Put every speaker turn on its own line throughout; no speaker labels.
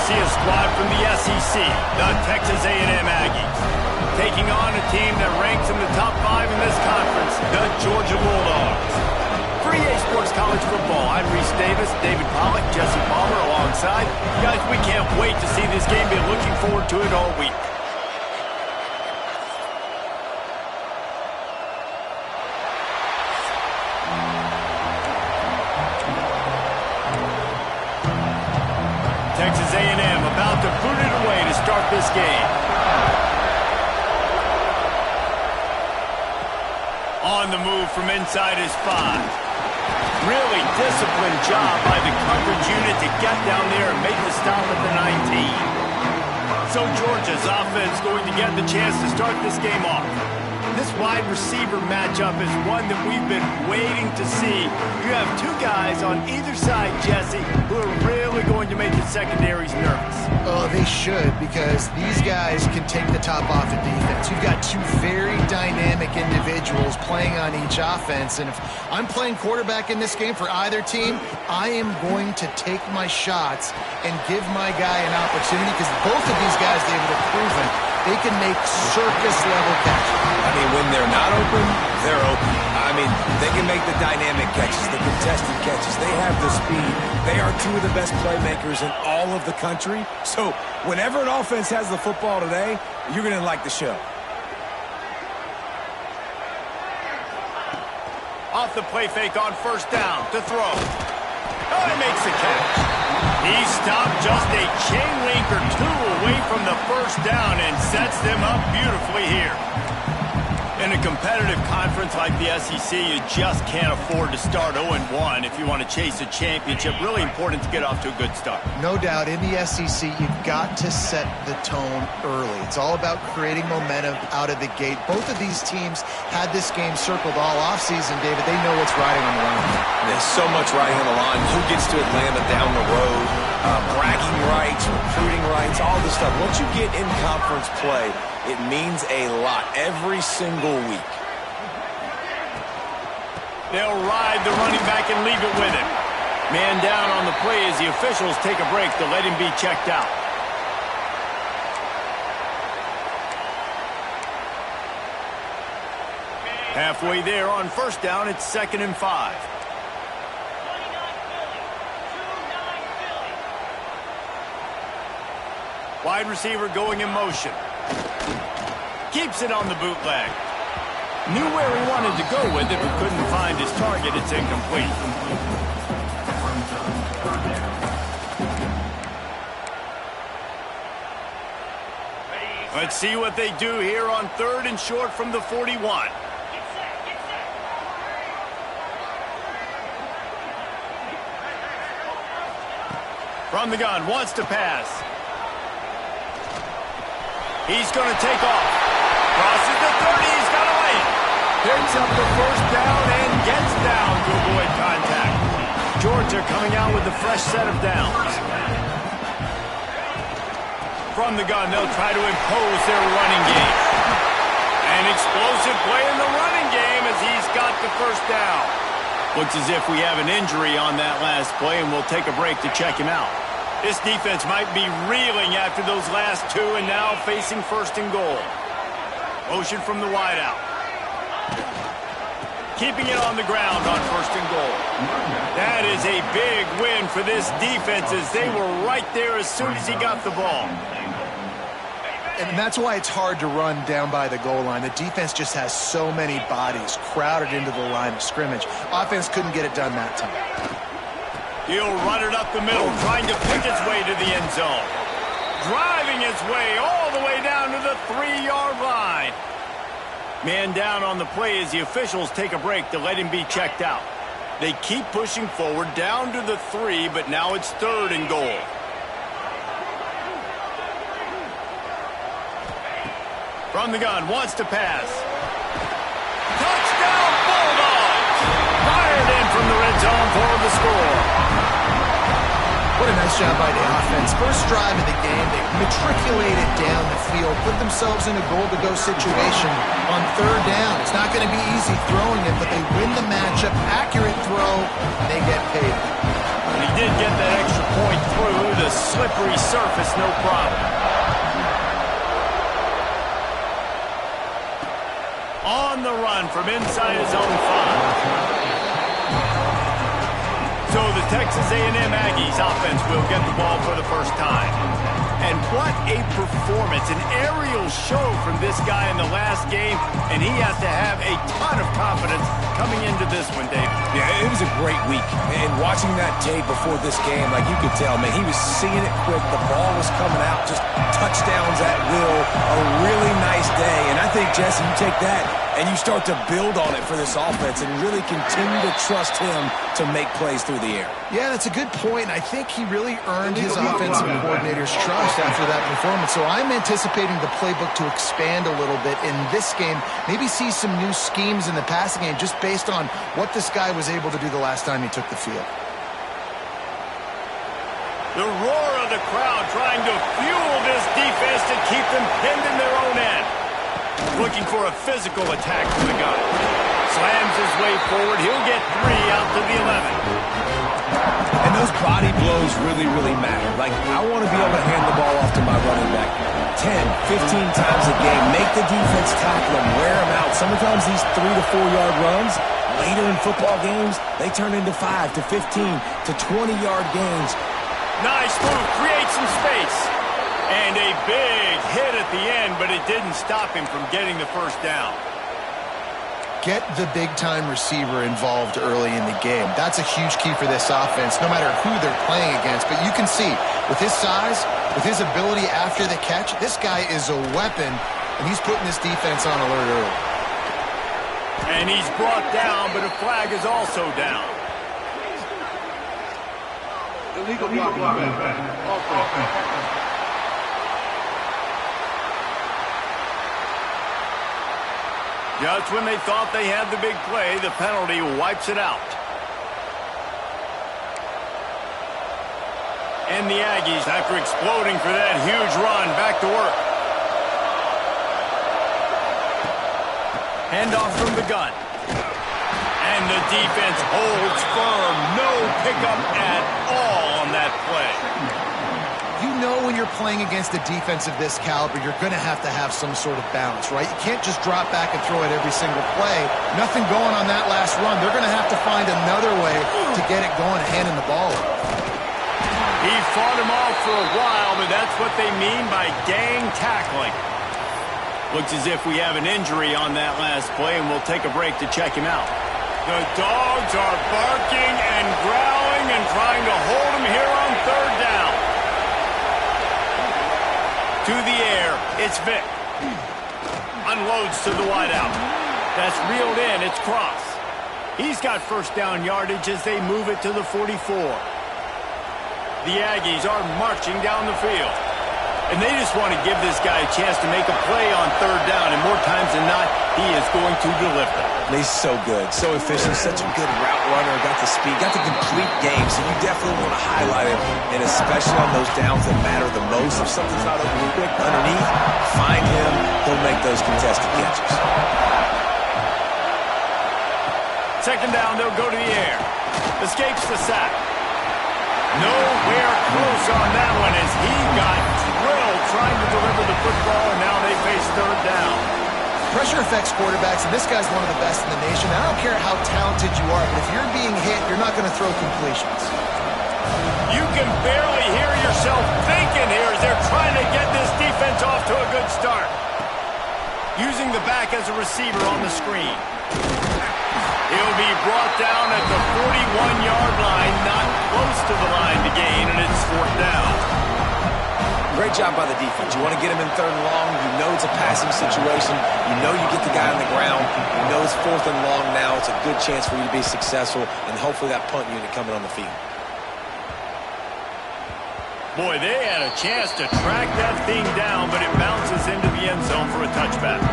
see a squad from the SEC, the Texas A&M Aggies, taking on a team that ranks in the top 5 in this conference, the Georgia Bulldogs. For EA Sports College Football, I'm Reese Davis, David Pollack, Jesse Palmer alongside. Guys, we can't wait to see this game. Been looking forward to it all week. Texas A&M about to boot it away to start this game. On the move from inside his 5. Really disciplined job by the coverage unit to get down there and make the stop at the 19. So Georgia's offense going to get the chance to start this game off. This wide receiver matchup is one that we've been waiting to see. You have two guys on either side, Jesse, who are really going to make the secondaries nervous.
Oh, they should, because these guys can take the top off the defense. You've got two very dynamic individuals playing on each offense, and if I'm playing quarterback in this game for either team, I am going to take my shots and give my guy an opportunity, because both of these guys, David, have proven they can make circus-level catches.
I mean, when they're not open, they're open. I mean, they can make the dynamic catches, the contested catches. They have the speed. They are two of the best playmakers in all of the country. So whenever an offense has the football today, you're going to like the show.
Off the play fake on first down to throw. Oh, he makes the catch. He stopped just a chain link or two away from the first down and sets them up beautifully here. In a competitive conference like the SEC, you just can't afford to start 0-1 if you want to chase a championship. Really important to get off to a good start.
No doubt, in the SEC, you've got to set the tone early. It's all about creating momentum out of the gate. Both of these teams had this game circled all offseason, David. They know what's riding on the line.
There's so much riding on the line. Who gets to Atlanta down the road? Bragging rights, recruiting rights, all this stuff. Once you get in conference play, it means a lot every single week.
They'll ride the running back and leave it with him. Man down on the play as the officials take a break to let him be checked out. Halfway there on first down, it's 2nd and 5. Wide receiver going in motion. Keeps it on the bootleg. Knew where he wanted to go with it, but couldn't find his target. It's incomplete. Let's see what they do here on 3rd and short from the 41. From the gun, wants to pass. He's going to take off. Crosses the 30. He's got a lane. Picks up the first down and gets down to avoid contact. Georgia coming out with a fresh set of downs. From the gun, they'll try to impose their running game. An explosive play in the running game as he's got the first down. Looks as if we have an injury on that last play, and we'll take a break to check him out. This defense might be reeling after those last two and now facing 1st and goal. Motion from the wideout. Keeping it on the ground on 1st and goal. That is a big win for this defense as they were right there as soon as he got the ball.
And that's why it's hard to run down by the goal line. The defense just has so many bodies crowded into the line of scrimmage. Offense couldn't get it done that time.
He'll run it up the middle, trying to pick its way to the end zone. Driving its way all the way down to the 3-yard line. Man down on the play as the officials take a break to let him be checked out. They keep pushing forward down to the 3, but now it's 3rd and goal. From the gun, wants to pass. Touchdown, Bulldogs! Fired in from the red zone for the score.
What a nice job by the offense. First drive of the game, they matriculated down the field, put themselves in a goal-to-go situation on 3rd down. It's not going to be easy throwing it, but they win the matchup. Accurate throw, and they get paid.
He did get that extra point through the slippery surface, no problem. On the run from inside his own 5. So the Texas A&M Aggies offense will get the ball for the first time. And what a performance, an aerial show from this guy in the last game, and he has to have a ton of confidence coming into this one, Dave.
Yeah, it was a great week. And watching that tape before this game, like you could tell, man, he was seeing it quick. The ball was coming out, just touchdowns at will. A really nice day. And I think, Jesse, you take that and you start to build on it for this offense and really continue to trust him to make plays through the air.
Yeah, that's a good point. I think he really earned his offensive coordinator's trust after that performance. So I'm anticipating the playbook to expand a little bit in this game, maybe see some new schemes in the passing game just based on what this guy was able to do the last time he took the field.
The roar of the crowd trying to fuel this defense to keep them pinned in their own end. Looking for a physical attack from the guy. Slams his way forward. He'll get 3 out to the 11.
And those body blows really, really matter. Like, I want to be able to hand the ball off to my running back 10, 15 times a game. Make the defense tackle him, wear him out. Sometimes these 3 to 4 yard runs, later in football games, they turn into 5 to 15 to 20 yard gains.
Nice move. Create some space. And a big hit at the end, but it didn't stop him from getting the first down.
Get the big-time receiver involved early in the game. That's a huge key for this offense, no matter who they're playing against. But you can see, with his size, with his ability after the catch, this guy is a weapon, and he's putting this defense on alert early.
And he's brought down, but a flag is also down.
Illegal block.
Just when they thought they had the big play, the penalty wipes it out. And the Aggies, after exploding for that huge run, back to work. Handoff from the gun. And the defense holds firm. No pickup at all on that play.
You know when you're playing against a defense of this caliber, you're going to have some sort of balance, right? You can't just drop back and throw it every single play. Nothing going on that last run. They're going to have to find another way to get it going and handing the ball off.
He fought him off for a while, but that's what they mean by gang tackling. Looks as if we have an injury on that last play, and we'll take a break to check him out. The Dogs are barking and growling and trying to hold him here on third down. To the air, it's Vic. Unloads to the wideout. That's reeled in, it's Cross. He's got first down yardage as they move it to the 44. The Aggies are marching down the field. And they just want to give this guy a chance to make a play on third down, and more times than not, he is going to deliver.
He's so good, so efficient, such a good route runner, got the speed, got the complete game, so you definitely want to highlight him, and especially on those downs that matter the most. If something's not open quick underneath, find him, he'll make those contested catches.
Second down, they'll go to the air. Escapes the sack. Nowhere close on that one as he got drilled trying to deliver the football, and now they face third down.
Pressure affects quarterbacks, and this guy's one of the best in the nation. I don't care how talented you are, but if you're being hit, you're not going to throw completions.
You can barely hear yourself thinking here as they're trying to get this defense off to a good start. Using the back as a receiver on the screen. He'll be brought down at the 41-yard line, not close to the line to gain, and it's fourth down.
Great job by the defense. You want to get him in third and long. You know it's a passing situation. You know you get the guy on the ground. You know it's fourth and long now. It's a good chance for you to be successful, and hopefully that punt unit coming on the field.
Boy, they had a chance to track that thing down, but it bounces into the end zone for a touchback.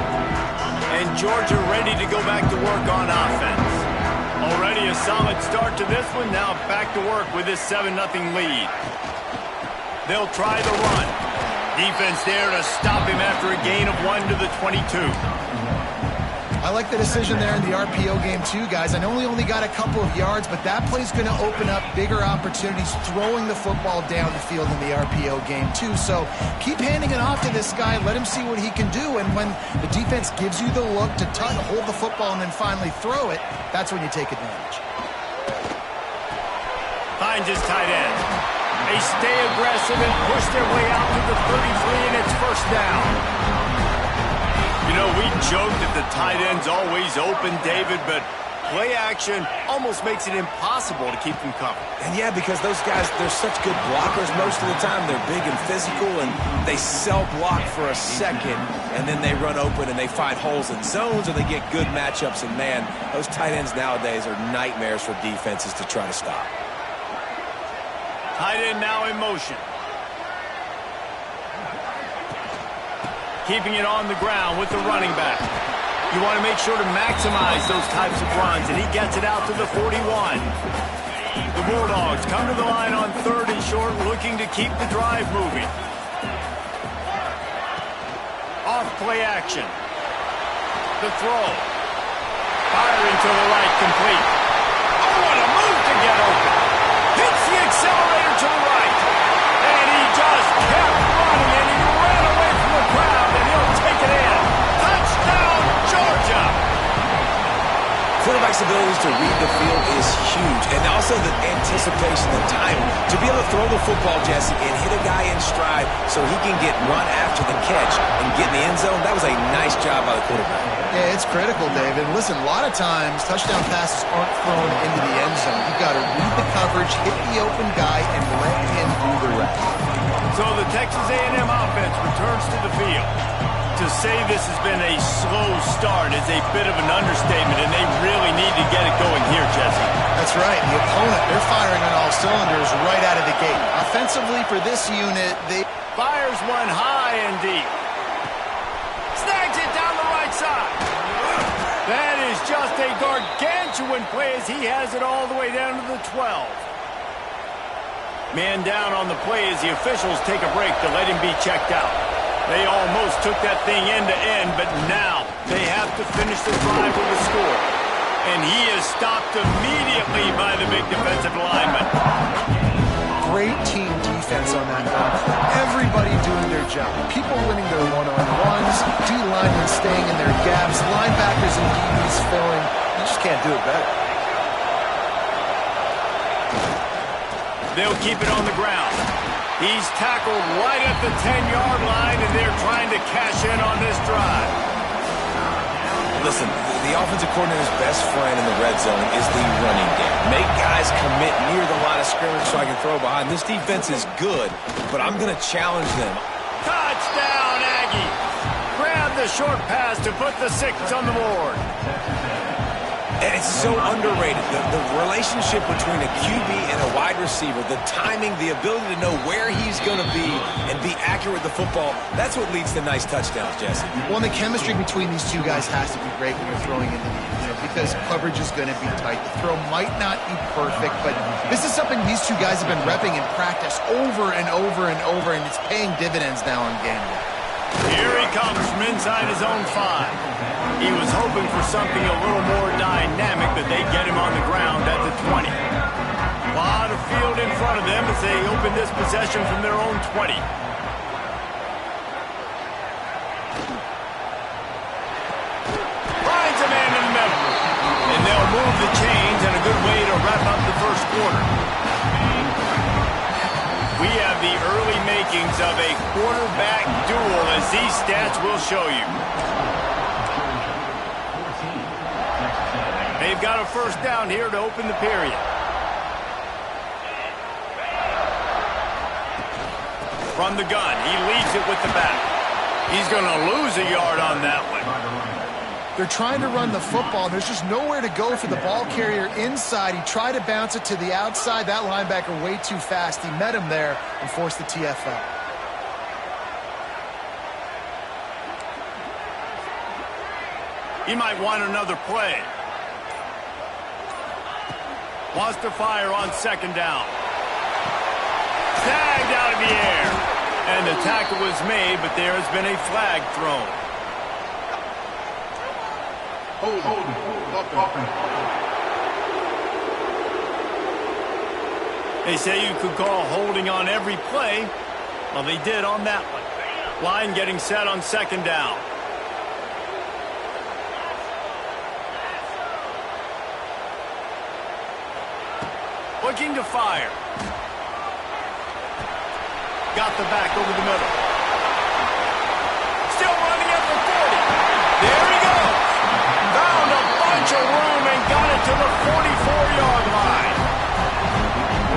And Georgia ready to go back to work on offense. Already a solid start to this one. Now back to work with this 7-0 lead. They'll try the run. Defense there to stop him after a gain of 1 to the 22.
I like the decision there in the RPO game too, guys. I know we only got a couple of yards, but that play's going to open up bigger opportunities throwing the football down the field in the RPO game too. So keep handing it off to this guy. Let him see what he can do. And when the defense gives you the look to hold the football and then finally throw it, that's when you take advantage.
Finds his tight end. They stay aggressive and push their way out to the 33, and it's first down. You know, we joke that the tight end's always open, David, but play action almost makes it impossible to keep them covered.
And yeah, because those guys, they're such good blockers most of the time. They're big and physical, and they sell block for a second, and then they run open and they find holes in zones, or they get good matchups. And man, those tight ends nowadays are nightmares for defenses to try to stop.
Tight end now in motion. Keeping it on the ground with the running back. You want to make sure to maximize those types of runs, and he gets it out to the 41. The Bulldogs come to the line on 3rd and short, looking to keep the drive moving. Off play action. The throw. Firing to the right, complete. Oh, what a move to get open. Hits the accelerator to the right. And he just kept running, and he ran away from the crowd, and he'll take it in. Touchdown, Georgia!
Quarterback's abilities to read the field is huge, and also the anticipation, the timing. To be able to throw the football, Jesse, and hit a guy in stride so he can get run after the catch and get in the end zone, that was a nice job by the quarterback.
Yeah, it's critical, David. Listen, a lot of times touchdown passes aren't thrown into the end zone. You've got to read the coverage, hit the open guy, and let him do the rest.
So the Texas A&M offense returns to the field. To say this has been a slow start is a bit of an understatement, and they really need to get it going here, Jesse.
That's right. The opponent, they're firing on all cylinders right out of the gate. Offensively for this unit, they...
Fires one high and deep. Snags it down the right side. That is just a gargantuan play as he has it all the way down to the 12. Man down on the play as the officials take a break to let him be checked out. They almost took that thing end to end, but now they have to finish the drive with a score. And he is stopped immediately by the big defensive lineman.
Great team defense on that one. Everybody doing their job. People winning their one-on-ones, D-linemen staying in their gaps, linebackers and DBs filling. You just can't do it better.
They'll keep it on the ground. He's tackled right at the 10-yard line, and they're trying to cash in on this drive.
Listen, the offensive coordinator's best friend in the red zone is the running game. Make guys commit near the line of scrimmage so I can throw behind. This defense is good, but I'm going to challenge them.
Touchdown, Aggie! Grab the short pass to put the 6 on the board.
And it's so underrated. The relationship between a QB and a wide receiver, the timing, the ability to know where he's going to be and be accurate with the football, that's what leads to nice touchdowns, Jesse.
Well, and the chemistry between these two guys has to be great when you're throwing into the because coverage is going to be tight. The throw might not be perfect, but this is something these two guys have been repping in practice over and over and over, and it's paying dividends now on game day.
Here he comes from inside his own 5. He was hoping for something a little more dynamic, but they get him on the ground at the 20. A lot of field in front of them as they open this possession from their own 20. Finds a man in the middle. And they'll move the chains, and a good way to wrap up the first quarter. We have the early makings of a quarterback duel, as these stats will show you. They've got a first down here to open the period. From the gun, he leads it with the back. He's going to lose a yard on that one.
They're trying to run the football. There's just nowhere to go for the ball carrier inside. He tried to bounce it to the outside. That linebacker way too fast. He met him there and forced the TFL.
He might want another play. Wants to fire on second down. Snagged out of the air. And the tackle was made, but there has been a flag thrown. They say you could call holding on every play. Well, they did on that one. Line getting set on second down. Looking to fire. Got the back over the middle. Still running at the 40. There he goes. Found a bunch of room and got it to the 44-yard line.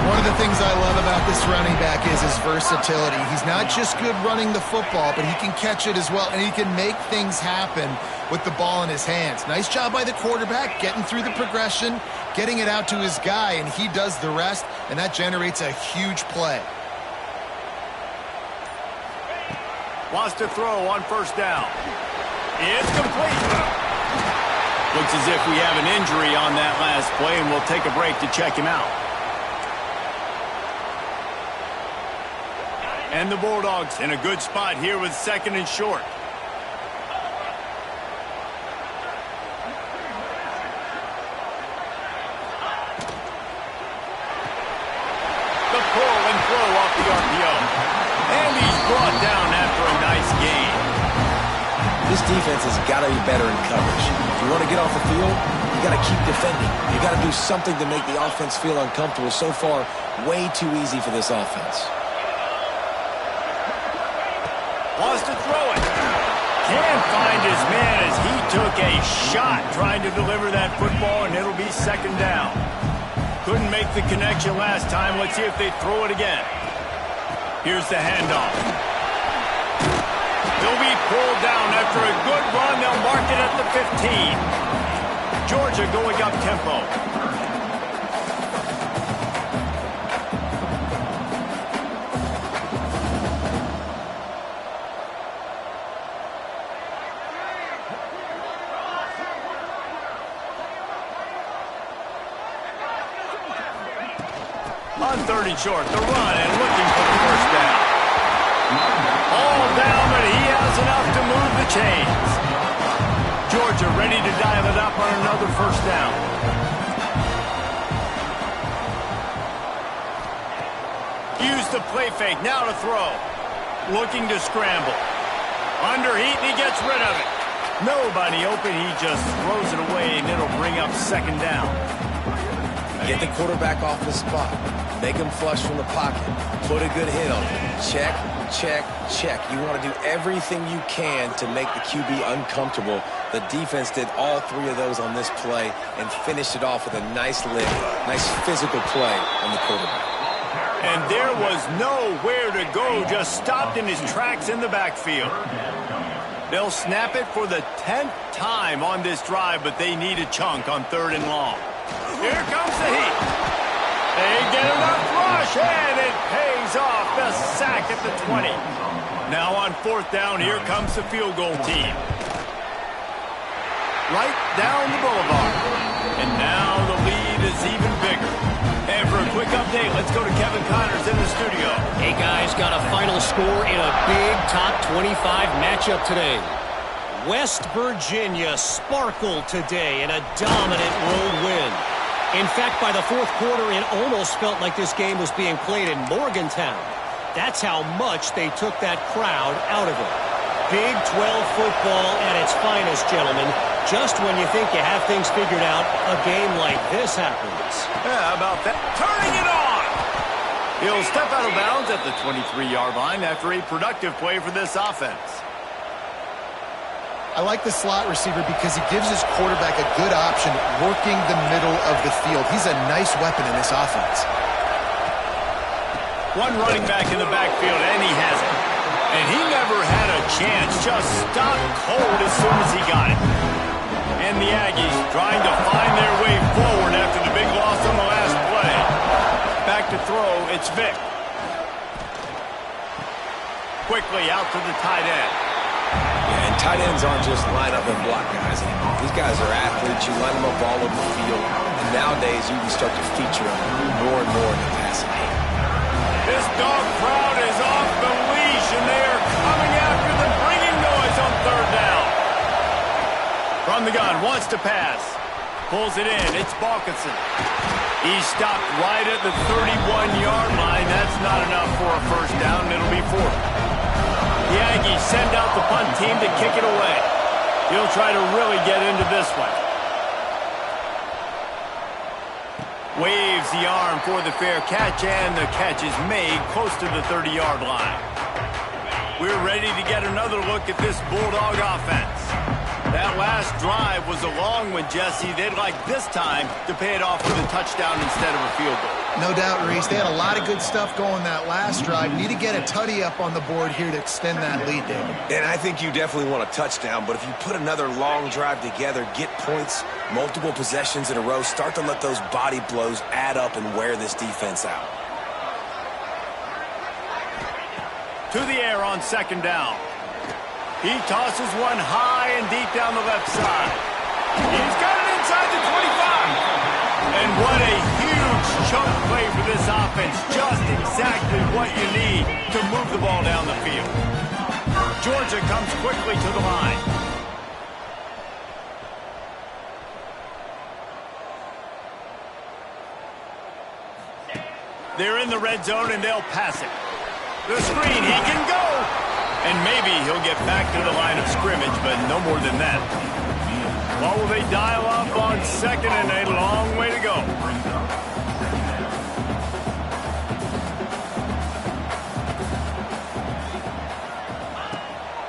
One of the things I love about this running back is his versatility. He's not just good running the football, but he can catch it as well, and he can make things happen with the ball in his hands. Nice job by the quarterback, getting through the progression, getting it out to his guy, and he does the rest, and that generates a huge play.
Wants to throw on first down. It's complete. Looks as if we have an injury on that last play, and we'll take a break to check him out. And the Bulldogs in a good spot here with second and short. The pull and throw off the RPO. And he's brought down after a nice gain.
This defense has got to be better in coverage. If you want to get off the field, you got to keep defending. You got to do something to make the offense feel uncomfortable. So far, way too easy for this offense.
Wants to throw it. Can't find his man as he took a shot trying to deliver that football, and it'll be second down. Couldn't make the connection last time. Let's see if they throw it again. Here's the handoff. He'll be pulled down after a good run. They'll mark it at the 15. Georgia going up tempo. On third and short, the run and looking for the first down. All down, but he has enough to move the chains. Georgia ready to dial it up on another first down. Use the play fake, now to throw. Looking to scramble. Under heat, and he gets rid of it. Nobody open, he just throws it away, and it'll bring up second down.
Get the quarterback off the spot. Make him flush from the pocket. Put a good hit on him. Check, check, check. You want to do everything you can to make the QB uncomfortable. The defense did all three of those on this play and finished it off with a nice lift, nice physical play on the quarterback.
And there was nowhere to go, just stopped in his tracks in the backfield. They'll snap it for the 10th time on this drive, but they need a chunk on third and long. Here comes the heat. They get enough rush, and it pays off. The sack at the 20. Now on fourth down, here comes the field goal team. Right down the boulevard. And now the lead is even bigger. And for a quick update, let's go to Kevin Connors in the studio.
Hey, guys, got a final score in a big top 25 matchup today. West Virginia sparkled today in a dominant road win. In fact, by the fourth quarter, it almost felt like this game was being played in Morgantown. That's how much they took that crowd out of it. Big 12 football at its finest, gentlemen. Just when you think you have things figured out, a game like this happens.
Yeah, how about that? Turning it on! He'll step out of bounds at the 23-yard line after a productive play for this offense.
I like the slot receiver because he gives his quarterback a good option working the middle of the field. He's a nice weapon in this offense.
One running back in the backfield, and he has it. And he never had a chance, just stopped cold as soon as he got it. And the Aggies trying to find their way forward after the big loss on the last play. Back to throw, it's Vic. Quickly out to the tight end.
Yeah, and tight ends aren't just line up and block guys anymore. These guys are athletes. You line them up all over the field. And nowadays, you can start to feature them more and more in the passing game.
This dog crowd is off the leash, and they are coming after them, bringing noise on third down. From the gun, run, wants to pass. Pulls it in, it's Balkinson. He's stopped right at the 31-yard line. That's not enough for a first down, it'll be fourth. The Aggies send out the punt team to kick it away. He'll try to really get into this one. Waves the arm for the fair catch, and the catch is made close to the 30-yard line. We're ready to get another look at this Bulldog offense. That last drive was a long one, Jesse. They'd like this time to pay it off with a touchdown instead of a field goal.
No doubt, Reese. They had a lot of good stuff going that last drive. Need to get a tutty up on the board here to extend that lead, David.
And I think you definitely want a touchdown, but if you put another long drive together, get points, multiple possessions in a row, start to let those body blows add up and wear this defense out.
To the air on second down. He tosses one high and deep down the left side. He's got it inside the 25. And what a huge chunk play for this offense. Just exactly what you need to move the ball down the field. Georgia comes quickly to the line. They're in the red zone and they'll pass it. The screen, he can go. And maybe he'll get back to the line of scrimmage, but no more than that. What will they dial up on second and a long way to go?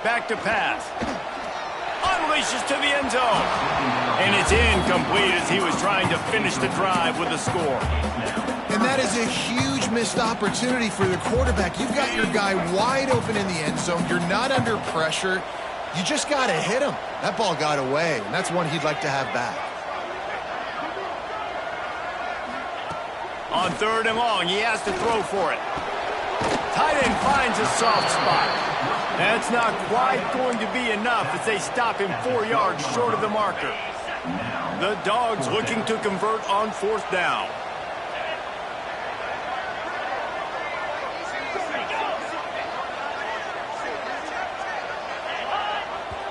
Back to pass. Unleashes to the end zone. And it's incomplete as he was trying to finish the drive with a score.
And that is a huge missed opportunity for the quarterback. You've got your guy wide open in the end zone. You're not under pressure. You just got to hit him. That ball got away, and that's one he'd like to have back.
On third and long, he has to throw for it. Tight end finds a soft spot. That's not quite going to be enough as they stop him 4 yards short of the marker. The Dogs looking to convert on fourth down.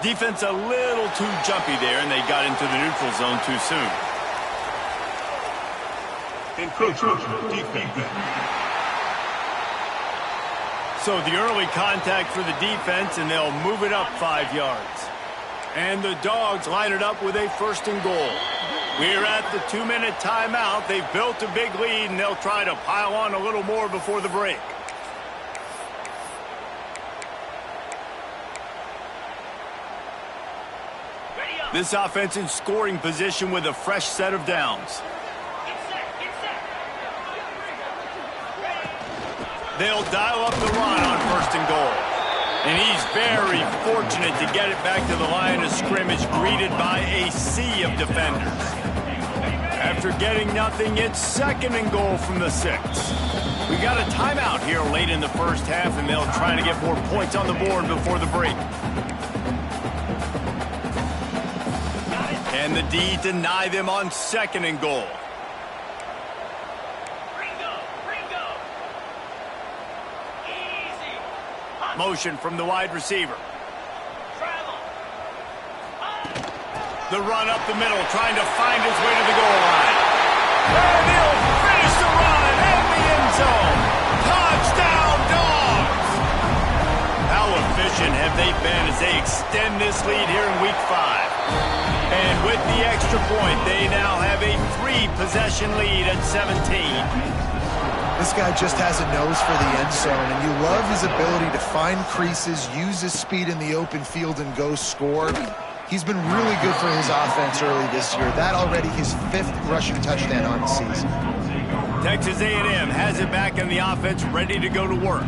Defense a little too jumpy there, and they got into the neutral zone too soon. Encroachment defense. So the early contact for the defense, and they'll move it up 5 yards. And the Dogs line it up with a first and goal. We're at the 2-minute timeout. They've built a big lead, and they'll try to pile on a little more before the break. This offense in scoring position with a fresh set of downs. They'll dial up the run on first and goal. And he's very fortunate to get it back to the line of scrimmage, greeted by a sea of defenders. After getting nothing, it's second and goal from the 6. We got a timeout here late in the first half, and they'll try to get more points on the board before the break. And the D deny them on second and goal. Motion from the wide receiver. The run up the middle, trying to find his way to the goal line. And he'll finish the run in the end zone. Touchdown, Dogs! How efficient have they been as they extend this lead here in Week 5? And with the extra point, they now have a 3-possession lead at 17.
This guy just has a nose for the end zone, and you love his ability to find creases, use his speed in the open field, and go score. He's been really good for his offense early this year. That already his 5th rushing touchdown on the season.
Texas A&M has it back in the offense, ready to go to work.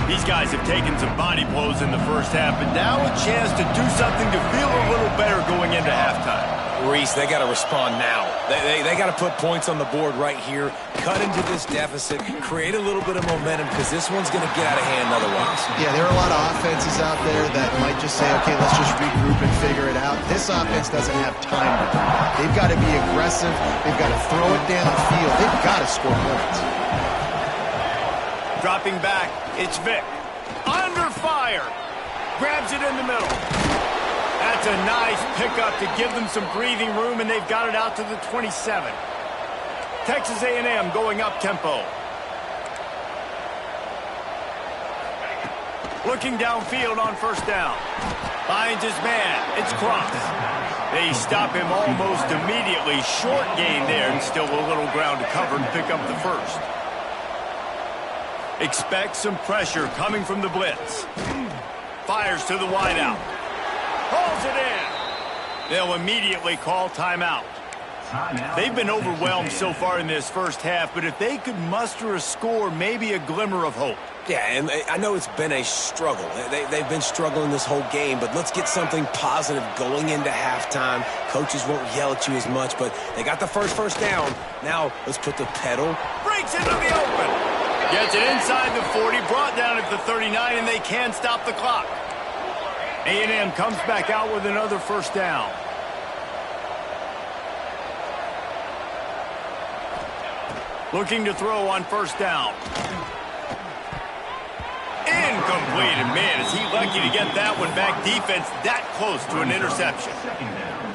These guys have taken some body blows in the first half, but now a chance to do something to feel a little better going into halftime.
Reese, they got to respond now. They got to put points on the board right here, cut into this deficit, create a little bit of momentum, because this one's going to get out of hand otherwise.
Yeah, there are a lot of offenses out there that might just say, okay, let's just regroup and figure it out. This offense doesn't have time to do that. They've got to be aggressive. They've got to throw it down the field. They've got to score points.
Dropping back, it's Vic. Under fire. Grabs it in the middle. That's a nice pickup to give them some breathing room, and they've got it out to the 27. Texas A&M going up-tempo. Looking downfield on first down. Finds his man. It's Cross. They stop him almost immediately. Short gain there, and still a little ground to cover to pick up the first. Expect some pressure coming from the blitz. Fires to the wideout. Hauls it in. They'll immediately call timeout. They've been overwhelmed so far in this first half, but if they could muster a score, maybe a glimmer of hope.
Yeah, and I know it's been a struggle. They've been struggling this whole game, but let's get something positive going into halftime. Coaches won't yell at you as much, but they got the first down. Now let's put the pedal.
Breaks into the open. Gets it inside the 40, brought down at the 39, and they can stop the clock. A&M comes back out with another first down. Looking to throw on first down. Incomplete, and man, is he lucky to get that one back. Defense that close to an interception.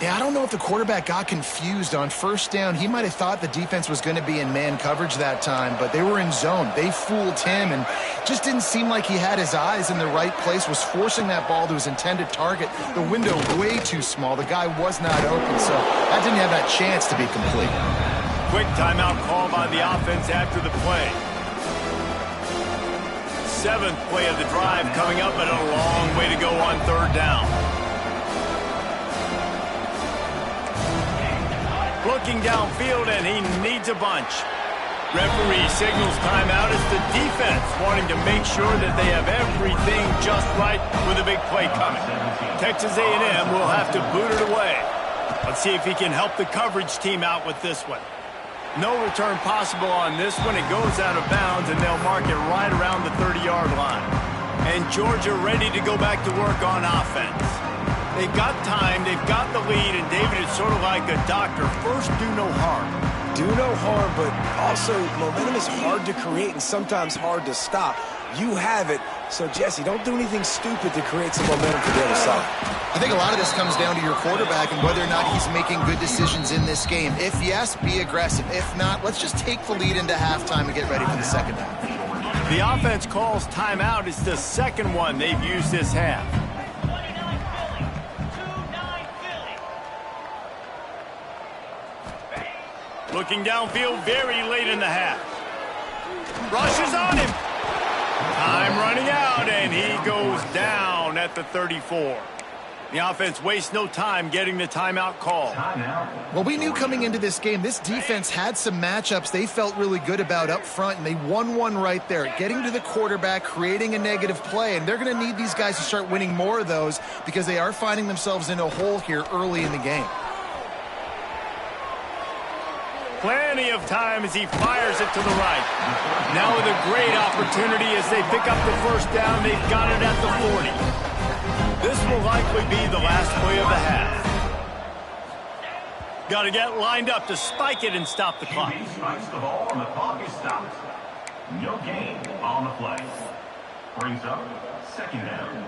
Yeah, I don't know if the quarterback got confused on first down. He might have thought the defense was going to be in man coverage that time, but they were in zone. They fooled him, and just didn't seem like he had his eyes in the right place, was forcing that ball to his intended target. The window way too small. The guy was not open, so that didn't have that chance to be complete.
Quick timeout call by the offense after the play. 7th play of the drive coming up, and a long way to go on third down. Looking downfield, and he needs a bunch. Referee signals timeout as the defense wanting to make sure that they have everything just right with a big play coming. Texas A&M will have to boot it away. Let's see if he can help the coverage team out with this one. No return possible on this one. It goes out of bounds, and they'll mark it right around the 30-yard line. And Georgia ready to go back to work on offense. They've got time, they've got the lead, and David, it's sort of like a doctor. First, do no harm.
Do no harm, but also momentum is hard to create and sometimes hard to stop. You have it, so Jesse, don't do anything stupid to create some momentum for the other side.
I think a lot of this comes down to your quarterback and whether or not he's making good decisions in this game. If yes, be aggressive. If not, let's just take the lead into halftime and get ready for the second half.
The offense calls timeout. It's the second one they've used this half. Looking downfield very late in the half. Rushes on him. Time running out, and he goes down at the 34. The offense wastes no time getting the timeout call.
Well, we knew coming into this game, this defense had some matchups they felt really good about up front, and they won one right there. Getting to the quarterback, creating a negative play, and they're going to need these guys to start winning more of those because they are finding themselves in a hole here early in the game.
Plenty of time as he fires it to the right. Now with a great opportunity as they pick up the first down. They've got it at the 40. This will likely be the last play of the half. Got to get lined up to spike it and stop the clock.
QB strikes the ball and the clock is stopped. No gain on the play. Brings up second down.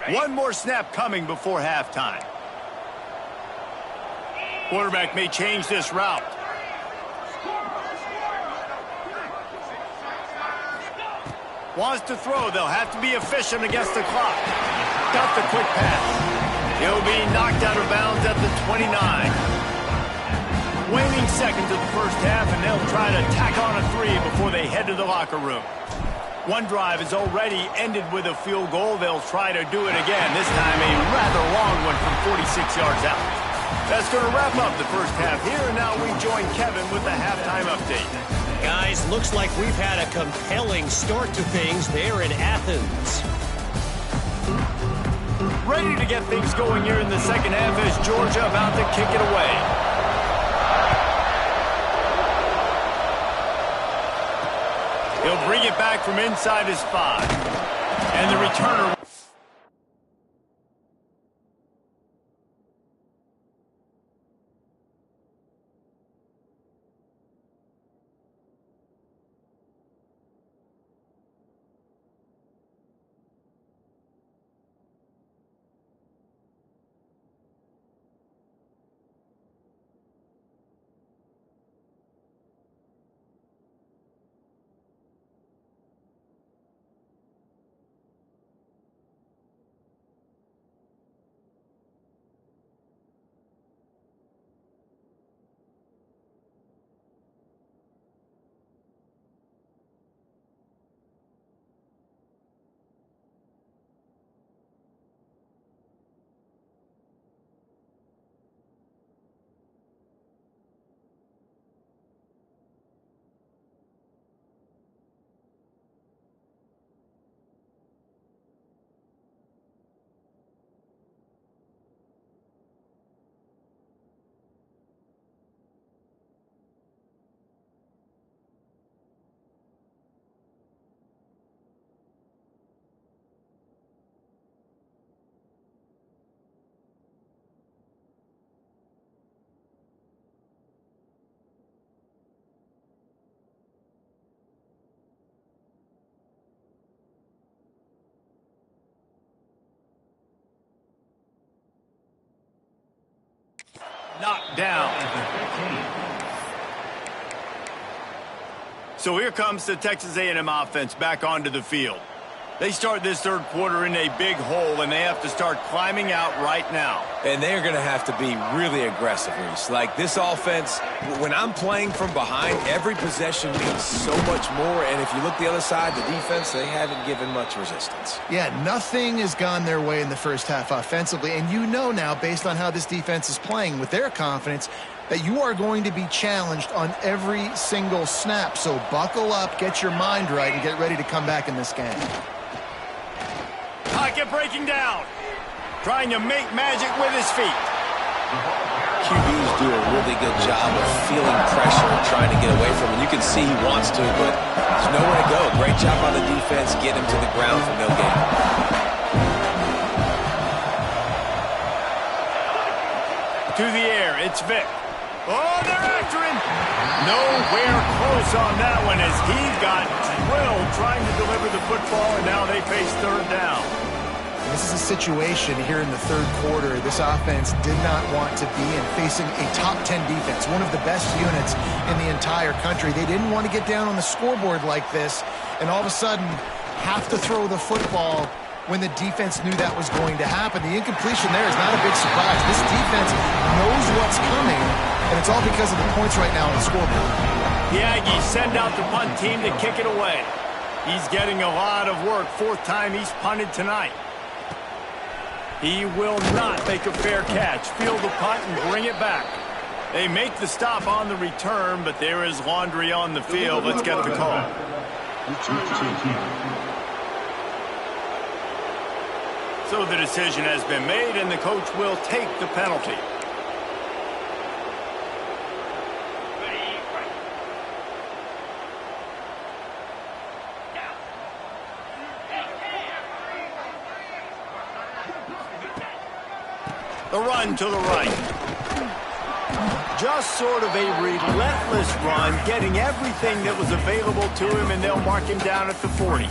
One more snap coming before halftime. Quarterback may change this route. Wants to throw. They'll have to be efficient against the clock. Got the quick pass. He'll be knocked out of bounds at the 29. Waning seconds of the first half, and they'll try to tack on a 3 before they head to the locker room. One drive is already ended with a field goal. They'll try to do it again. This time a rather long one from 46 yards out. That's going to wrap up the first half here, and now we join Kevin with the halftime update.
Guys, looks like we've had a compelling start to things there in Athens.
Ready to get things going here in the second half as Georgia about to kick it away. He'll bring it back from inside his 5. And the returner Knocked down. So here comes the Texas A&M offense back onto the field. They start this third quarter in a big hole, and they have to start climbing out right now.
And they're going to have to be really aggressive, Reese. Like this offense, when I'm playing from behind, every possession means so much more. And if you look the other side, the defense, they haven't given much resistance.
Yeah, nothing has gone their way in the first half offensively. And you know now, based on how this defense is playing with their confidence, that you are going to be challenged on every single snap. So buckle up, get your mind right, and get ready to come back in this game.
Pocket breaking down. Trying to make magic with his feet.
QBs do a really good job of feeling pressure and trying to get away from him. You can see he wants to, but there's nowhere to go. Great job on the defense, get him to the ground for no gain.
To the air, it's Vic. Oh, they're after him. Nowhere close on that one as he got drilled trying to deliver the football, and now they face third down.
This is a situation here in the third quarter this offense did not want to be in, facing a top 10 defense, one of the best units in the entire country. They didn't want to get down on the scoreboard like this and all of a sudden have to throw the football when the defense knew that was going to happen. The incompletion there is not a big surprise. This defense knows what's coming, and it's all because of the points right now on the scoreboard.
The Aggies send out the punt team to kick it away. He's getting a lot of work. Fourth time he's punted tonight. He will not make a fair catch. Field the punt and bring it back. They make the stop on the return, but there is laundry on the field. Let's get the call. So the decision has been made, and the coach will take the penalty. The run to the right. Just sort of a relentless run, getting everything that was available to him, and they'll mark him down at the 40.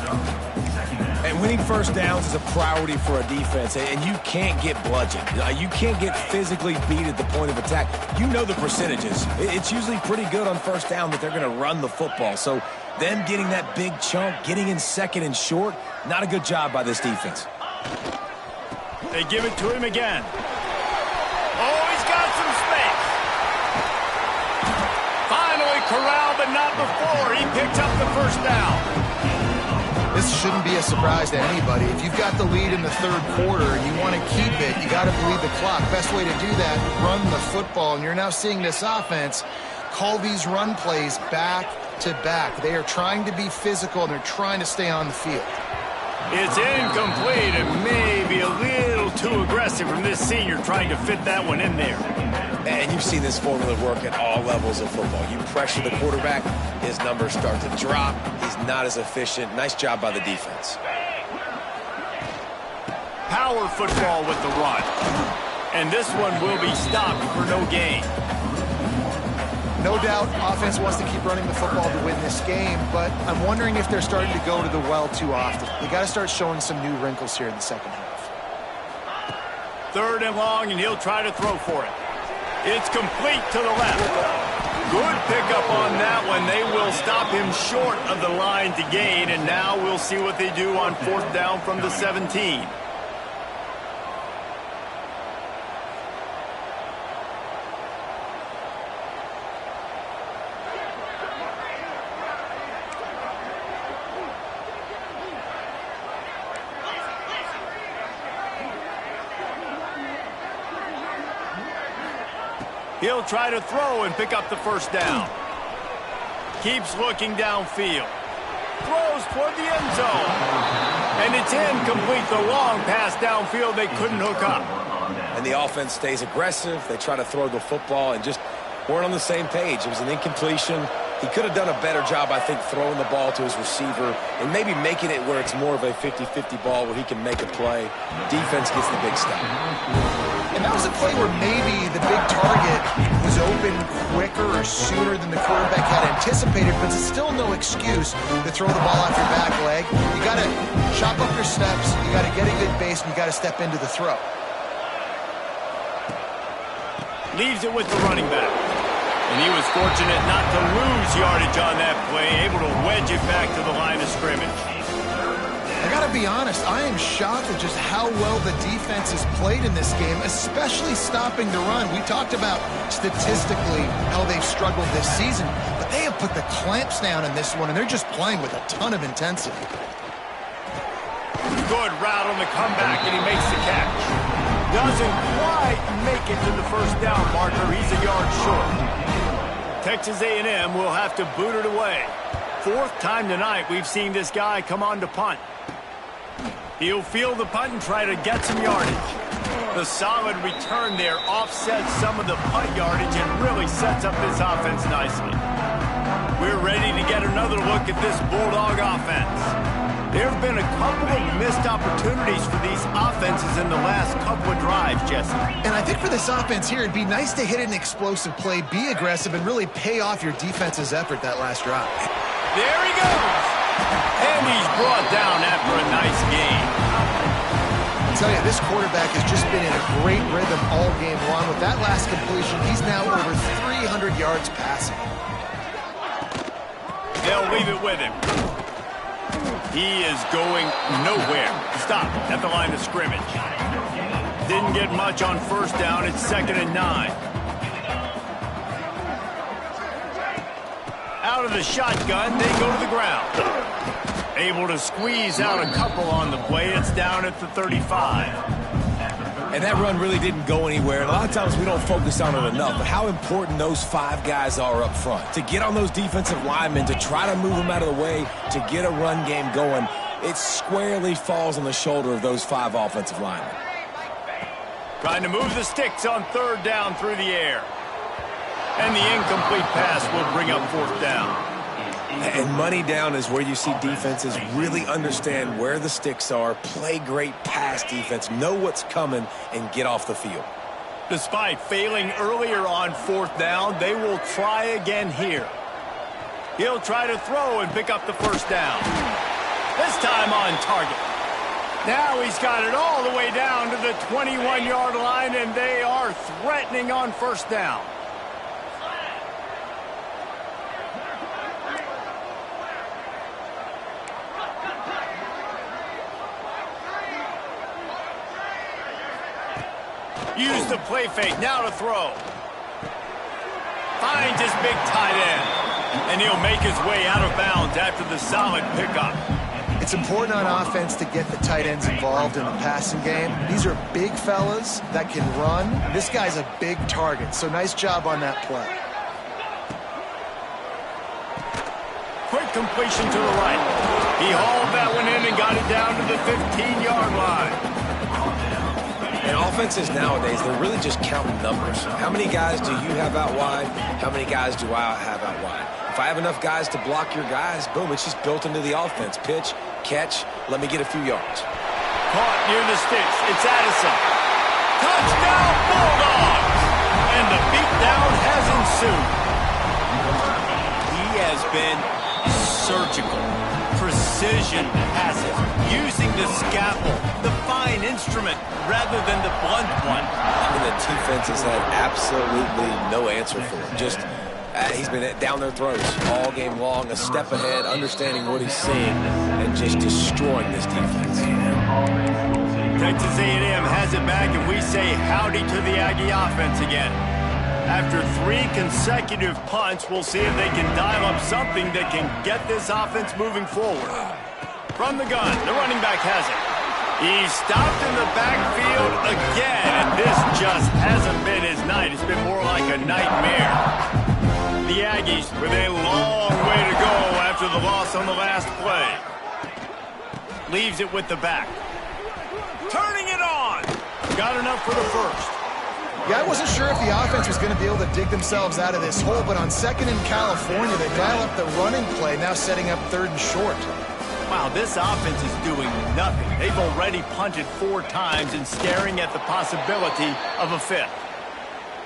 And winning first downs is a priority for a defense, and you can't get bludgeoned. You can't get physically beat at the point of attack. You know the percentages. It's usually pretty good on first down that they're going to run the football. So them getting that big chunk, getting in second and short, not a good job by this defense.
They give it to him again. Oh, he's got some space. Finally corralled, but not before. He picked up the first down.
This shouldn't be a surprise to anybody. If you've got the lead in the third quarter and you want to keep it, you got to bleed the clock. Best way to do that, run the football. And you're now seeing this offense call these run plays back to back. They are trying to be physical, and they're trying to stay on the field.
It's incomplete and maybe a little too aggressive from this senior trying to fit that one in there.
And you've seen this formula work at all levels of football. You pressure the quarterback, his numbers start to drop. He's not as efficient. Nice job by the defense.
Power football with the run. And this one will be stopped for no gain.
No doubt offense wants to keep running the football to win this game, but I'm wondering if they're starting to go to the well too often. They got to start showing some new wrinkles here in the second half.
Third and long, and he'll try to throw for it. It's complete to the left. Good pickup on that one. They will stop him short of the line to gain, and now we'll see what they do on fourth down from the 17. He'll try to throw and pick up the first down. Keeps looking downfield. Throws toward the end zone. And it's incomplete. The long pass downfield they couldn't hook up.
And the offense stays aggressive. They try to throw the football and just weren't on the same page. It was an incompletion. He could have done a better job, I think, throwing the ball to his receiver and maybe making it where it's more of a 50-50 ball where he can make a play. Defense gets the big stop.
And that was a play where maybe the big target was open quicker or sooner than the quarterback had anticipated, but it's still no excuse to throw the ball off your back leg. You got to chop up your steps, you got to get a good base, and you got to step into the throw.
Leaves it with the running back. And he was fortunate not to lose yardage on that play, able to wedge it back to the line of scrimmage.
I got to be honest, I am shocked at just how well the defense has played in this game, especially stopping the run. We talked about statistically how they've struggled this season, but they have put the clamps down in this one, and they're just playing with a ton of intensity.
Good route on the comeback, and he makes the catch. Doesn't quite make it to the first down marker. He's a yard short. Texas A&M will have to boot it away. Fourth time tonight we've seen this guy come on to punt. He'll field the punt and try to get some yardage. The solid return there offsets some of the punt yardage and really sets up this offense nicely. We're ready to get another look at this Bulldog offense. There have been a couple of missed opportunities for these offenses in the last couple of drives, Jesse.
And I think for this offense here, it'd be nice to hit an explosive play, be aggressive, and really pay off your defense's effort that last drive.
There he goes. And he's brought down after a nice game.
I tell you, this quarterback has just been in a great rhythm all game long. With that last completion, he's now over 300 yards passing.
They'll leave it with him. He is going nowhere. Stop at the line of scrimmage. Didn't get much on first down. It's 2nd and 9. Out of the shotgun, they go to the ground. Able to squeeze out a couple on the play. It's down at the 35.
And that run really didn't go anywhere. And a lot of times we don't focus on it enough, but how important those 5 guys are up front. To get on those defensive linemen, to try to move them out of the way, to get a run game going, it squarely falls on the shoulder of those 5 offensive linemen.
Trying to move the sticks on 3rd down through the air. And the incomplete pass will bring up 4th down.
And money down is where you see defenses really understand where the sticks are, play great pass defense, know what's coming, and get off the field.
Despite failing earlier on 4th down, they will try again here. He'll try to throw and pick up the 1st down. This time on target. Now he's got it all the way down to the 21-yard line, and they are threatening on 1st down. Use the play fake, now to throw. Finds his big tight end. And he'll make his way out of bounds after the solid pickup.
It's important on offense to get the tight ends involved in the passing game. These are big fellas that can run. This guy's a big target, so nice job on that play.
Quick completion to the right. He hauled that one in and got it down to the 15-yard line.
And offenses nowadays, they're really just counting numbers. How many guys do you have out wide? How many guys do I have out wide? If I have enough guys to block your guys, boom, it's just built into the offense. Pitch, catch, let me get a few yards.
Caught near the sticks. It's Addison. Touchdown, Bulldogs! And the beatdown has ensued. He has been surgical. Precision passes, using the scalpel, the fine instrument, rather than the blunt one.
And the defense has had absolutely no answer for him. Just, he's been down their throats all game long, a step ahead, understanding what he's seeing, and just destroying this defense.
Texas A&M has it back, and we say howdy to the Aggie offense again. After 3 consecutive punts, we'll see if they can dial up something that can get this offense moving forward. From the gun, the running back has it. He's stopped in the backfield again, and this just hasn't been his night. It's been more like a nightmare. The Aggies with a long way to go after the loss on the last play. Leaves it with the back. Turning it on. Got enough for the first.
Yeah, I wasn't sure if the offense was going to be able to dig themselves out of this hole, but on 2nd in California, they dial up the running play, now setting up 3rd and short.
Wow, this offense is doing nothing. They've already punted 4 times and staring at the possibility of a 5th.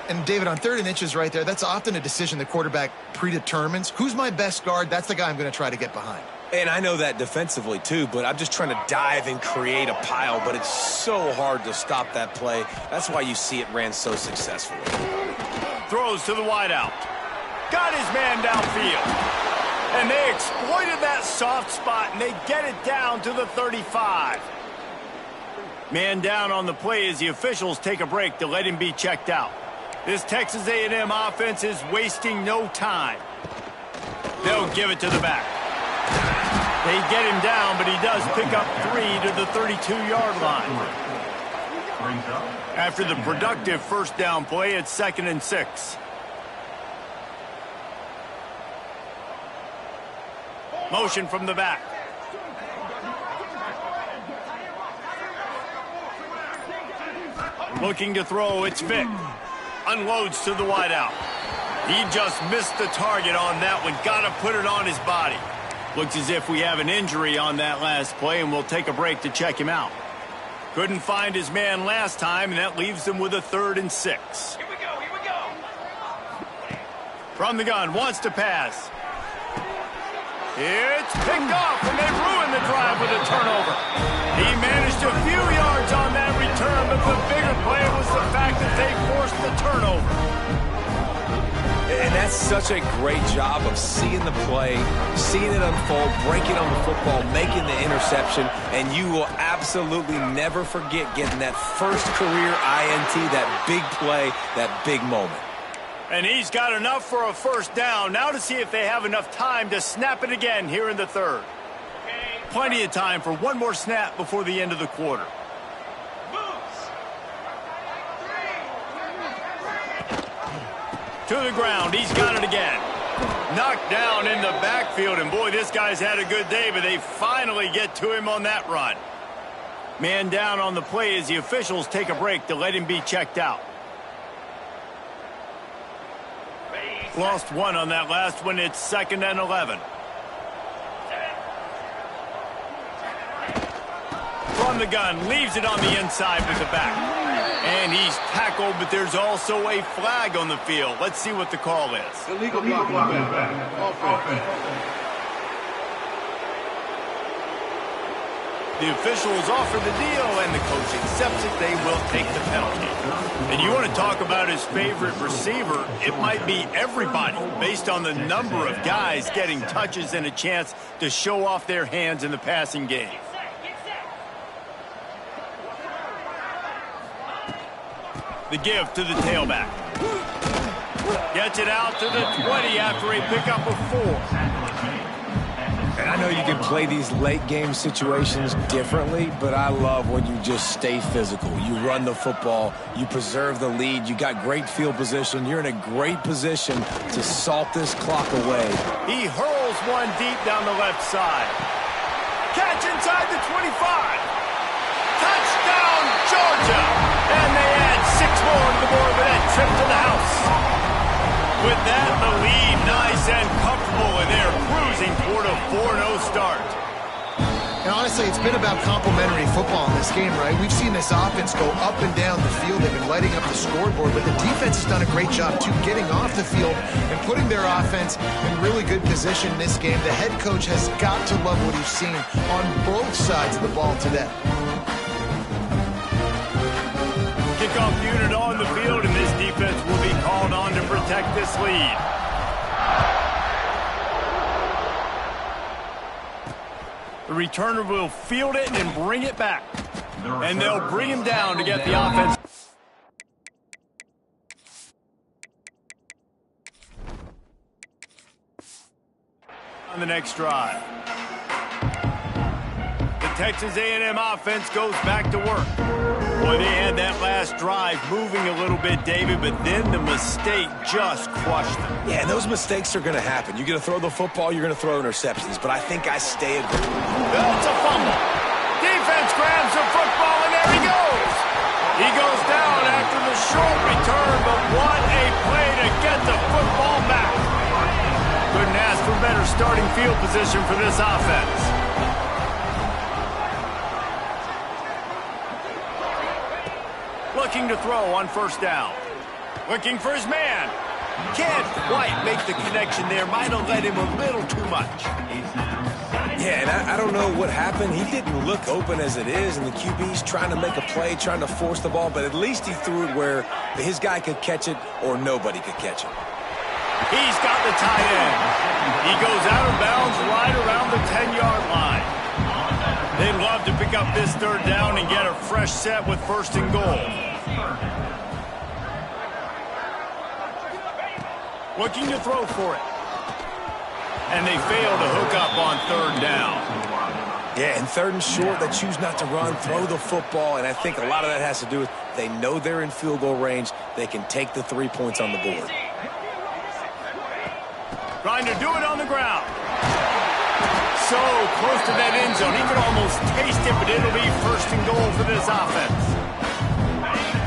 And, David, on 3rd and inches right there, that's often a decision the quarterback predetermines. Who's my best guard? That's the guy I'm going to try to get behind.
And I know that defensively, too, but I'm just trying to dive and create a pile, but it's so hard to stop that play. That's why you see it ran so successfully.
Throws to the wideout. Got his man downfield. And they exploited that soft spot, and they get it down to the 35. Man down on the play as the officials take a break to let him be checked out. This Texas A&M offense is wasting no time. They'll give it to the back. They get him down, but he does pick up 3 to the 32-yard line. After the productive first down play, it's 2nd and 6. Motion from the back. Looking to throw, it's Vick. Unloads to the wideout. He just missed the target on that one. Got to put it on his body. Looks as if we have an injury on that last play, and we'll take a break to check him out. Couldn't find his man last time, and that leaves him with a 3rd and 6.
Here we go.
From the gun, wants to pass. It's picked off, and they ruined the drive with a turnover. He managed a few yards on that return, but the bigger play was the fact that they forced the turnover.
And that's such a great job of seeing the play, seeing it unfold, breaking on the football, making the interception, and you will absolutely never forget getting that first career INT, that big play, that big moment.
And he's got enough for a first down. Now to see if they have enough time to snap it again here in the 3rd. Plenty of time for one more snap before the end of the quarter. To the ground, he's got it again. Knocked down in the backfield, and boy, this guy's had a good day, but they finally get to him on that run. Man down on the play as the officials take a break to let him be checked out. Lost 1 on that last one. It's 2nd and 11. From the gun, leaves it on the inside with the back. And he's tackled, but there's also a flag on the field. Let's see what the call is.
Illegal blocking back. Offense.
The officials offer the deal, and the coach accepts it. They will take the penalty. And you want to talk about his favorite receiver, it might be everybody, based on the number of guys getting touches and a chance to show off their hands in the passing game. The give to the tailback. Gets it out to the 20 after a pickup of 4.
And I know you can play these late game situations differently, but I love when you just stay physical. You run the football, you preserve the lead, you got great field position, you're in a great position to salt this clock away.
He hurls one deep down the left side. Catch inside the 25. Touchdown, Georgia! And they add 6 more to the board with that trip to the house. With that, the lead nice and comfortable, and they're cruising toward a 4-0 start.
And honestly, it's been about complementary football in this game, right? We've seen this offense go up and down the field. They've been lighting up the scoreboard, but the defense has done a great job, too, getting off the field and putting their offense in really good position in this game. The head coach has got to love what he's seen on both sides of the ball today.
Kickoff unit on the field, and this defense will be called on to protect this lead. The returner will field it and bring it back. And they'll bring him down to get the offense. On the next drive. The Texas A&M offense goes back to work. Boy, they had that last drive moving a little bit, David, but then the mistake just crushed them.
Yeah, and those mistakes are going to happen. You're going to throw the football, you're going to throw interceptions, but I think I stay agreed.
That's a fumble. Defense grabs the football, and there he goes. He goes down after the short return, but what a play to get the football back. Couldn't ask for better starting field position for this offense. Looking to throw on first down. Looking for his man. Can't quite make the connection there. Might have led him a little too much.
Yeah, and I don't know what happened. He didn't look open as it is, and the QB's trying to make a play, trying to force the ball, but at least he threw it where his guy could catch it or nobody could catch it.
He's got the tight end. He goes out of bounds right around the 10-yard line. They'd love to pick up this third down and get a fresh set with first and goal. Looking to throw for it. And they fail to hook up on third down.
Yeah, and third and short, they choose not to run, throw the football, and I think a lot of that has to do with they know they're in field goal range. They can take the 3 points on the board.
Trying to do it on the ground. So close to that end zone. He can almost taste it, but it'll be first and goal for this offense.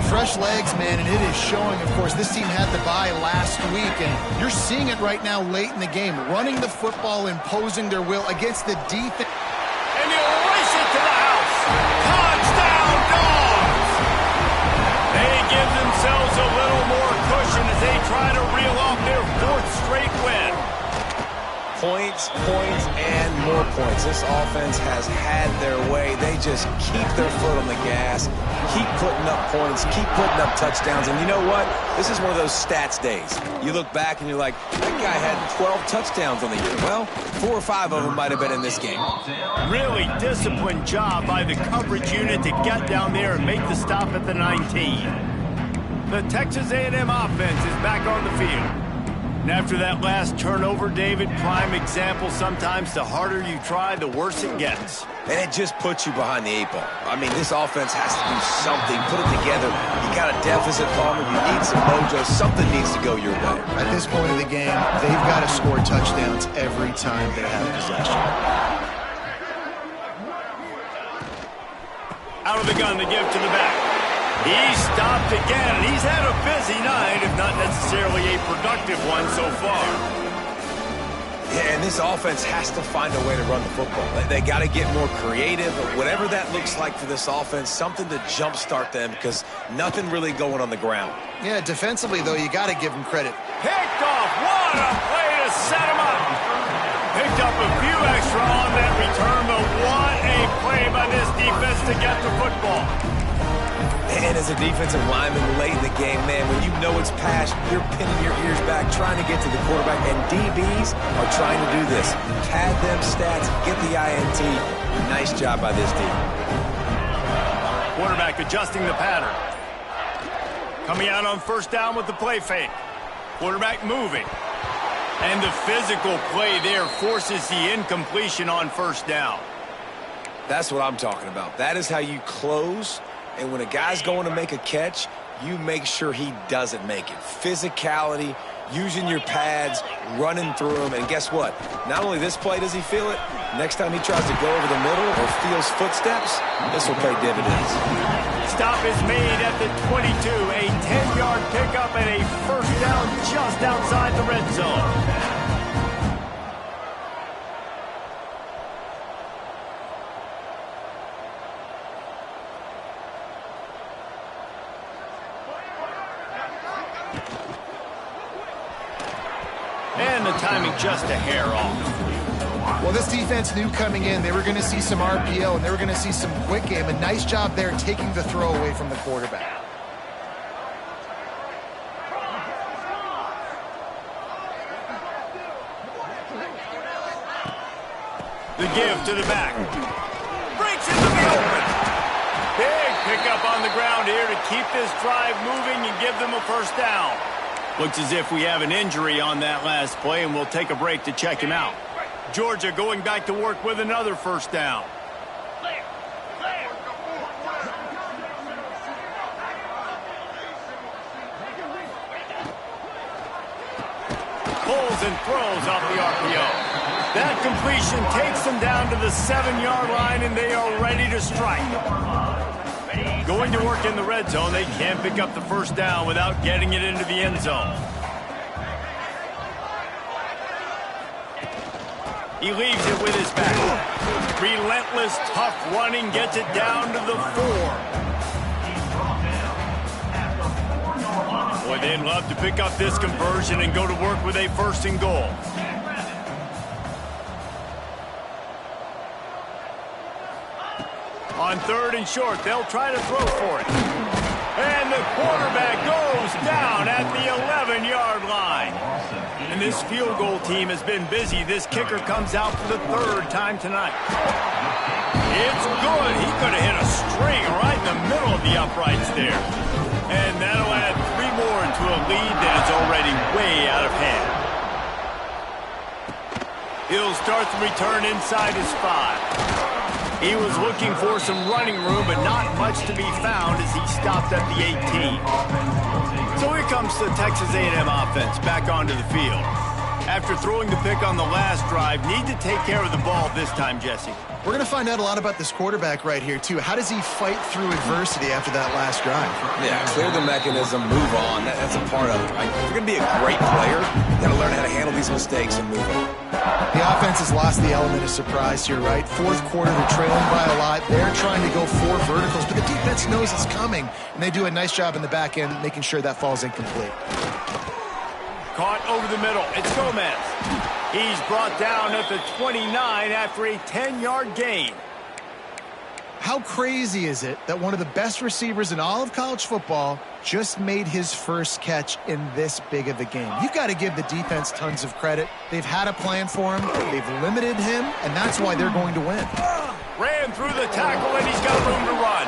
Fresh legs, man, and it is showing, of course. This team had the bye last week, and you're seeing it right now late in the game. Running the football, imposing their will against the defense.
And he'll race it to the house. Touchdown, Dogs! They give themselves a little more cushion as they try to reel off their 4th straight win.
Points, points, and more points. This offense has had their way. They just keep their foot on the gas, keep putting up points, keep putting up touchdowns. And you know what? This is one of those stats days. You look back and you're like, that guy had 12 touchdowns on the year. Well, 4 or 5 of them might have been in this game.
Really disciplined job by the coverage unit to get down there and make the stop at the 19. The Texas A&M offense is back on the field. And after that last turnover, David, prime example, sometimes the harder you try, the worse it gets.
And it just puts you behind the 8 ball. I mean, this offense has to do something, put it together. You got a deficit, Palmer, you need some mojo. Something needs to go your way.
At this point of the game, they've got to score touchdowns every time they have possession.
Out of the gun to give to the back. He stopped again, and he's had a busy night, if not necessarily a productive one so far.
Yeah, and this offense has to find a way to run the football. They got to get more creative, whatever that looks like for this offense, something to jumpstart them because nothing really going on the ground.
Yeah, defensively, though, you got to give them credit.
Picked off. What a play to set him up. Picked up a few extra on that return, but what a play by this defense to get the football.
And as a defensive lineman late in the game, man, when you know it's pass, you're pinning your ears back, trying to get to the quarterback, and DBs are trying to do this. Pad them stats, get the INT. Nice job by this D.
Quarterback adjusting the pattern. Coming out on first down with the play fake. Quarterback moving. And the physical play there forces the incompletion on first down.
That's what I'm talking about. That is how you close. And when a guy's going to make a catch, you make sure he doesn't make it. Physicality, using your pads, running through them. And guess what? Not only this play does he feel it, next time he tries to go over the middle or feels footsteps, this will pay dividends.
Stop is made at the 22. A 10-yard pickup and a first down just outside the red zone. And the timing just a hair off.
Well, this defense knew coming in they were going to see some RPO and they were going to see some quick game. A nice job there taking the throw away from the quarterback.
The give to the back. Breaks into the open. Big pickup on the ground here to keep this drive moving and give them a first down. Looks as if we have an injury on that last play, and we'll take a break to check him out. Georgia going back to work with another first down. Pulls and throws off the RPO. That completion takes them down to the 7-yard line, and they are ready to strike. Going to work in the red zone, they can't pick up the first down without getting it into the end zone. He leaves it with his back. Relentless, tough running, gets it down to the 4. Boy, they'd love to pick up this conversion and go to work with a first and goal. On 3rd and short, they'll try to throw for it. And the quarterback goes down at the 11-yard line. And this field goal team has been busy. This kicker comes out for the 3rd time tonight. It's good. He could have hit a string right in the middle of the uprights there. And that'll add 3 more to a lead that is already way out of hand. He'll start the return inside his 5. He was looking for some running room, but not much to be found as he stopped at the 18. So here comes the Texas A&M offense back onto the field. After throwing the pick on the last drive, need to take care of the ball this time, Jesse.
We're going to find out a lot about this quarterback right here, too. How does he fight through adversity after that last drive?
Yeah, clear the mechanism, move on. That's a part of it, right? If you're going to be a great player, you got to learn how to handle these mistakes and move on.
The offense has lost the element of surprise here, right? 4th quarter, they're trailing by a lot. They're trying to go 4 verticals, but the defense knows it's coming, and they do a nice job in the back end making sure that falls incomplete.
Caught over the middle. It's Gomez. He's brought down at the 29 after a 10-yard gain.
How crazy is it that one of the best receivers in all of college football just made his first catch in this big of a game? You've got to give the defense tons of credit. They've had a plan for him. They've limited him, and that's why they're going to win.
Ran through the tackle, and he's got room to run.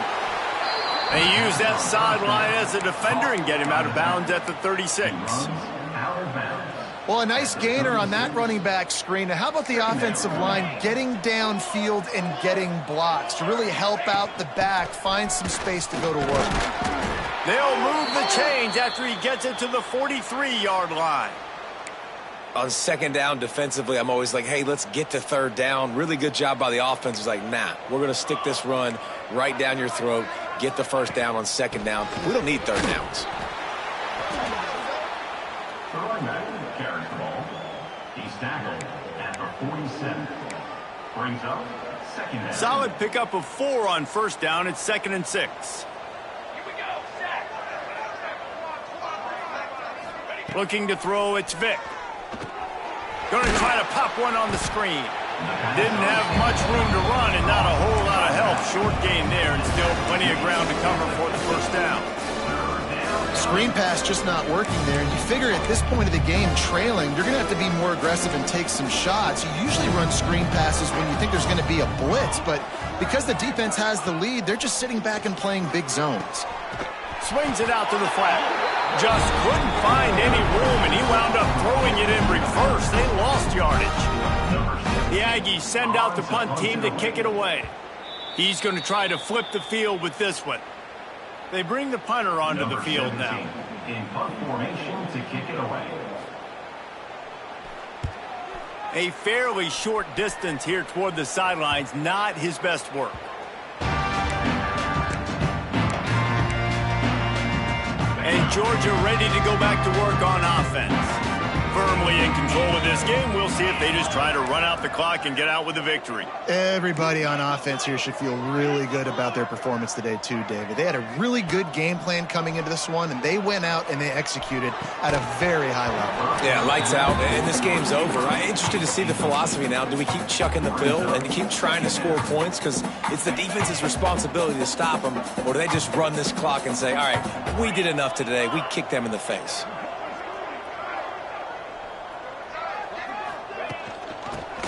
They use that sideline as a defender and get him out of bounds at the 36.
Well, a nice gainer on that running back screen. Now, how about the offensive line getting downfield and getting blocks to really help out the back, find some space to go to work?
They'll move the chains after he gets it to the 43-yard line.
On 2nd down defensively, I'm always like, hey, let's get to 3rd down. Really good job by the offense. It's like, nah, we're going to stick this run right down your throat, get the 1st down on 2nd down. We don't need 3rd downs.
Carries the ball. He's tackled at the 47. Brings up 2nd down.
Solid pickup of 4 on 1st down. It's 2nd and 6. Looking to throw, it's Vic. Going to try to pop one on the screen. Didn't have much room to run and not a whole lot of help. Short gain there and still plenty of ground to cover for the 1st down.
Screen pass just not working there. And you figure at this point of the game, trailing, you're going to have to be more aggressive and take some shots. You usually run screen passes when you think there's going to be a blitz, but because the defense has the lead, they're just sitting back and playing big zones.
Swings it out to the flat. Just couldn't find any room, and he wound up throwing it in reverse. They lost yardage. The Aggies send out the punt team to kick it away. He's going to try to flip the field with this one. They bring the punter onto the field now.
In punt formation to kick it away.
A fairly short distance here toward the sidelines, not his best work. And Georgia ready to go back to work on offense. Firmly in control of this game. We'll see if they just try to run out the clock and get out with a victory.
Everybody on offense here should feel really good about their performance today too, David. They had a really good game plan coming into this one, and they went out and they executed at a very high level.
Yeah, lights out, and this game's over. I'm interested to see the philosophy now. Do we keep chucking the pill and keep trying to score points because it's the defense's responsibility to stop them, or do they just run this clock and say, all right, we did enough today. We kicked them in the face.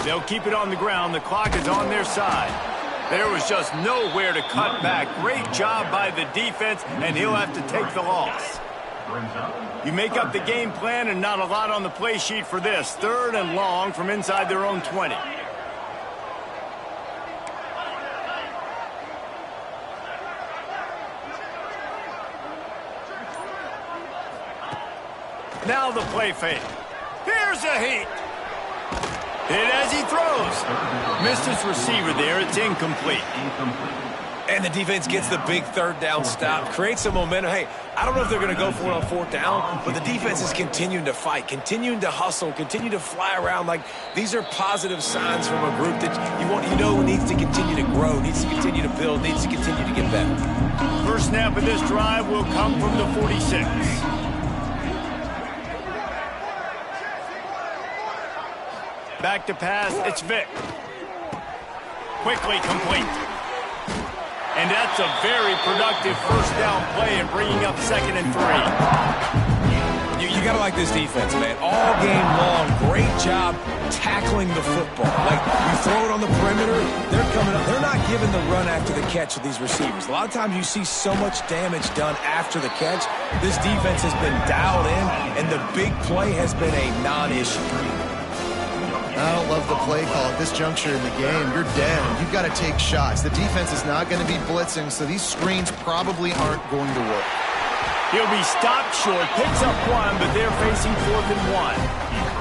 They'll keep it on the ground. The clock is on their side. There was just nowhere to cut back. Great job by the defense, and he'll have to take the loss. You make up the game plan and not a lot on the play sheet for this. 3rd and long from inside their own 20. Now the play fake. Here's a heat. Hit as he throws. Missed his receiver there. It's incomplete.
And the defense gets the big 3rd down stop. Creates some momentum. Hey, I don't know if they're going to go for it on 4th down, but the defense is continuing to fight, continuing to hustle, continue to fly around. Like, these are positive signs from a group that you know needs to continue to grow, needs to continue to build, needs to continue to get better.
First snap of this drive will come from the 46. Back to pass, it's Vic. Quickly complete. And that's a very productive first down play and bringing up 2nd and 3.
You got to like this defense, man. All game long, great job tackling the football. Like, you throw it on the perimeter, they're coming up. They're not giving the run after the catch with these receivers. A lot of times you see so much damage done after the catch. This defense has been dialed in, and the big play has been a non-issue.
I don't love the play call at this juncture in the game. You're down. You've got to take shots. The defense is not going to be blitzing, so these screens probably aren't going to work.
He'll be stopped short, picks up 1, but they're facing 4th and 1.